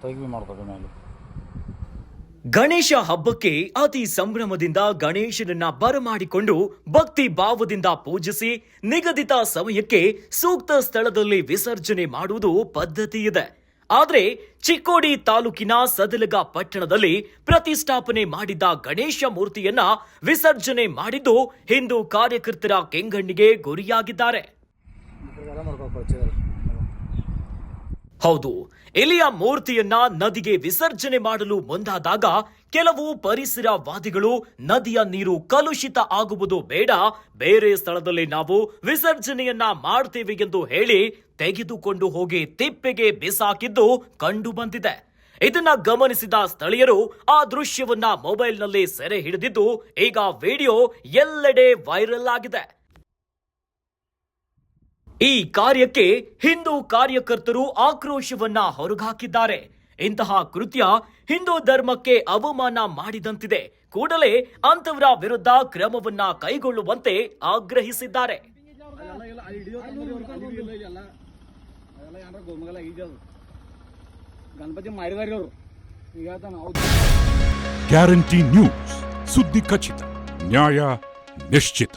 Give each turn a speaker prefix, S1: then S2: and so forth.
S1: ತೆಗಿ ಮಾಡ್ತಾರೆ ಮೇಲೆ.
S2: ಗಣೇಶ ಹಬ್ಬಕ್ಕೆ ಅತಿ ಸಂಭ್ರಮದಿಂದ ಗಣೇಶನನ್ನ ಬರಮಾಡಿಕೊಂಡು ಭಕ್ತಿ ಭಾವದಿಂದ ಪೂಜಿಸಿ ನಿಗದಿತ ಸಮಯಕ್ಕೆ ಸೂಕ್ತ ಸ್ಥಳದಲ್ಲಿ ವಿಸರ್ಜನೆ ಮಾಡುವುದು ಪದ್ಧತಿ ಇದೆ. ಆದರೆ ಚಿಕ್ಕೋಡಿ ತಾಲೂಕಿನ ಸದಲಗ ಪಟ್ಟಣದಲ್ಲಿ ಪ್ರತಿಷ್ಠಾಪನೆ ಮಾಡಿದ್ದ ಗಣೇಶ ಮೂರ್ತಿಯನ್ನ ವಿಸರ್ಜನೆ ಮಾಡಿದ್ದು ಹಿಂದೂ ಕಾರ್ಯಕರ್ತರ ಕೆಂಗಣ್ಣಿಗೆ ಗುರಿಯಾಗಿದ್ದಾರೆ. ಹೌದು, ಇಲ್ಲಿಯ ಮೂರ್ತಿಯನ್ನ ನದಿಗೆ ವಿಸರ್ಜನೆ ಮಾಡಲು ಮುಂದಾದಾಗ ಕೆಲವು ಪರಿಸರವಾದಿಗಳು ನದಿಯ ನೀರು ಕಲುಷಿತ ಆಗುವುದು ಬೇಡ, ಬೇರೆ ಸ್ಥಳದಲ್ಲಿ ನಾವು ವಿಸರ್ಜನೆಯನ್ನ ಮಾಡ್ತೇವೆ ಎಂದು ಹೇಳಿ ತೆಗೆದುಕೊಂಡು ಹೋಗಿ ತಿಪ್ಪೆಗೆ ಬಿಸಾಕಿದ್ದು ಕಂಡು ಬಂದಿದೆ. ಇದನ್ನ ಗಮನಿಸಿದ ಸ್ಥಳೀಯರು ಆ ದೃಶ್ಯವನ್ನ ಮೊಬೈಲ್ನಲ್ಲಿ ಸೆರೆ ಹಿಡಿದಿದ್ದು ಈಗ ವಿಡಿಯೋ ಎಲ್ಲೆಡೆ ವೈರಲ್ ಆಗಿದೆ. ಈ ಕಾರ್ಯಕ್ಕೆ ಹಿಂದೂ ಕಾರ್ಯಕರ್ತರು ಆಕ್ರೋಶವನ್ನ ಹೊರಗಾಕಿದ್ದಾರೆ. ಇಂತಹ ಕೃತ್ಯ ಹಿಂದೂ ಧರ್ಮಕ್ಕೆ ಅವಮಾನ ಮಾಡಿದಂತಿದೆ. ಕೂಡಲೇ ಅಂತವರ ವಿರುದ್ಧ ಕ್ರಮವನ್ನ ಕೈಗೊಳ್ಳುವಂತೆ ಆಗ್ರಹಿಸಿದ್ದಾರೆ.
S3: ಗ್ಯಾರಂಟಿ ನ್ಯೂಸ್, ಸುದ್ದಿ ಖಚಿತ, ನ್ಯಾಯ ನಿಶ್ಚಿತ.